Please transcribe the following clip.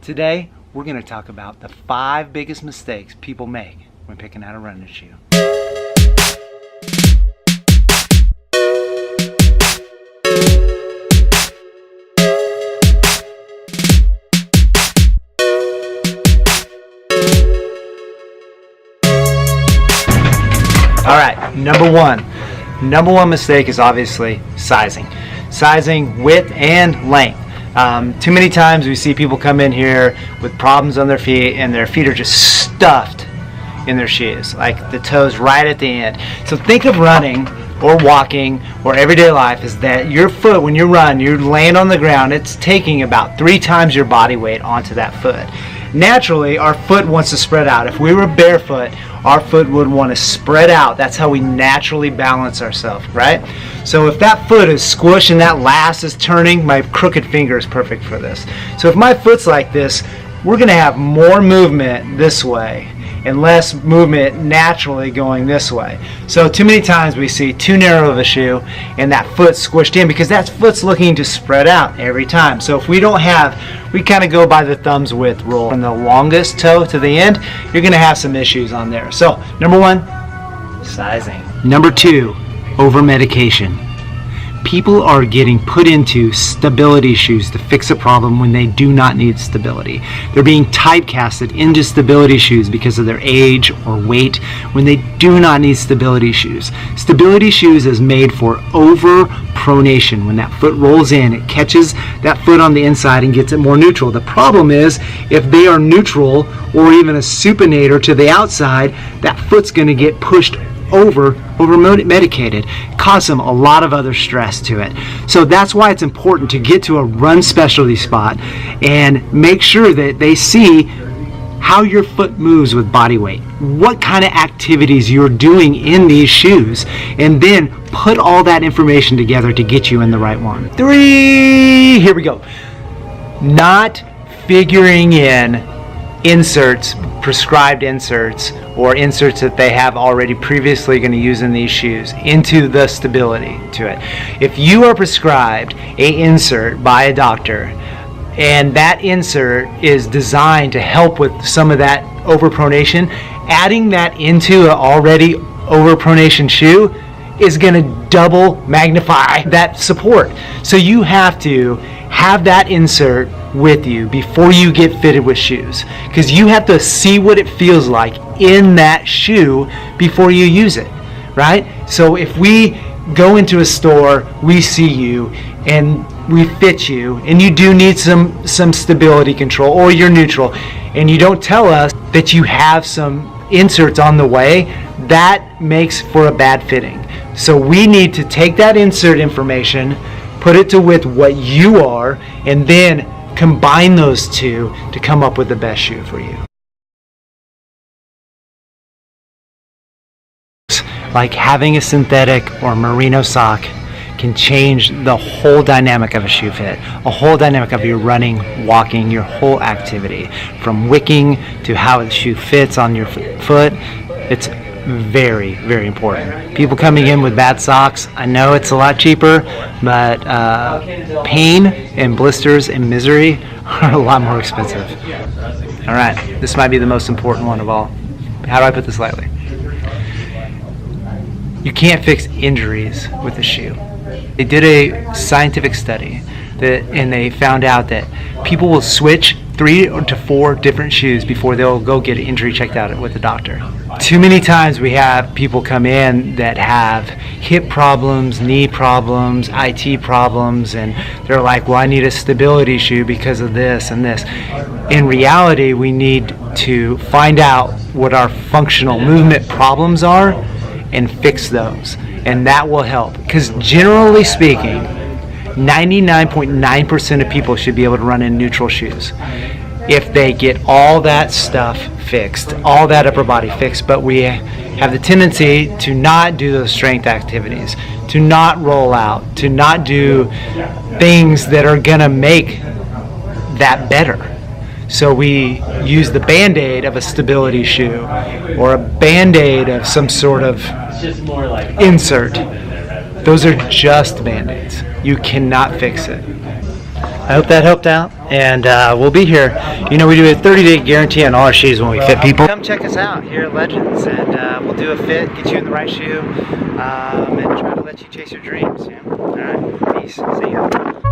Today, we're going to talk about the 5 biggest mistakes people make when picking out a running shoe. All right, number one mistake is obviously sizing. Sizing width and length. Too many times we see people come in here with problems on their feet and their feet are just stuffed in their shoes, like the toes right at the end. So think of running or walking or everyday life is that your foot, when you run, you land on the ground, it's taking about 3 times your body weight onto that foot. Naturally, our foot wants to spread out. If we were barefoot, our foot would want to spread out. That's how we naturally balance ourselves, right? So if that foot is squished and that last is turning, my crooked finger is perfect for this. So if my foot's like this, we're going to have more movement this way and less movement naturally going this way. So too many times we see too narrow of a shoe and that foot squished in because that foot's looking to spread out every time. So if we don't have, we kind of go by the thumb's width rule. From the longest toe to the end, you're going to have some issues on there. So number 1, sizing. Number 2, over medication. People are getting put into stability shoes to fix a problem when they do not need stability. They're being typecasted into stability shoes because of their age or weight when they do not need stability shoes. Stability shoes is made for overpronation. When that foot rolls in, it catches that foot on the inside and gets it more neutral. The problem is if they are neutral or even a supinator to the outside, that foot's going to get pushed over medicated, cause them a lot of other stress to it. So that's why it's important to get to a run specialty spot and make sure that they see how your foot moves with body weight, what kind of activities you're doing in these shoes, and then put all that information together to get you in the right one. 3, here we go. Not figuring in inserts, prescribed inserts, or inserts that they have already previously going to use in these shoes into the stability to it. If you are prescribed an insert by a doctor and that insert is designed to help with some of that overpronation, adding that into an already overpronation shoe is going to double magnify that support. So you have to have that insert with you before you get fitted with shoes, because you have to see what it feels like in that shoe before you use it, right? So if we go into a store, we see you and we fit you and you do need some stability control or you're neutral and you don't tell us that you have some inserts on the way, that makes for a bad fitting. So we need to take that insert information, put it to with what you are, and then combine those two to come up with the best shoe for you. Like having a synthetic or merino sock can change the whole dynamic of a shoe fit, a whole dynamic of your running, walking, your whole activity, from wicking to how the shoe fits on your foot. It's very, very important. People coming in with bad socks, I know it's a lot cheaper, but pain and blisters and misery are a lot more expensive. All right, this might be the most important one of all. How do I put this lightly? You can't fix injuries with a shoe. They did a scientific study and they found out that people will switch 3 to 4 different shoes before they'll go get an injury checked out with the doctor. Too many times we have people come in that have hip problems, knee problems, IT problems, and they're like, well, I need a stability shoe because of this and this. In reality, we need to find out what our functional movement problems are and fix those, and that will help. Because generally speaking, 99.9% of people should be able to run in neutral shoes if they get all that stuff fixed, all that upper body fixed. But we have the tendency to not do those strength activities, to not roll out, to not do things that are gonna make that better. So we use the Band-Aid of a stability shoe or a Band-Aid of some sort of insert. Those are just Band-Aids. You cannot fix it. I hope that helped out, and we'll be here. You know, we do a 30-day guarantee on all our shoes when we fit people. Come check us out here at Legends, and we'll do a fit, get you in the right shoe, and try to let you chase your dreams. Yeah? All right, peace. See ya.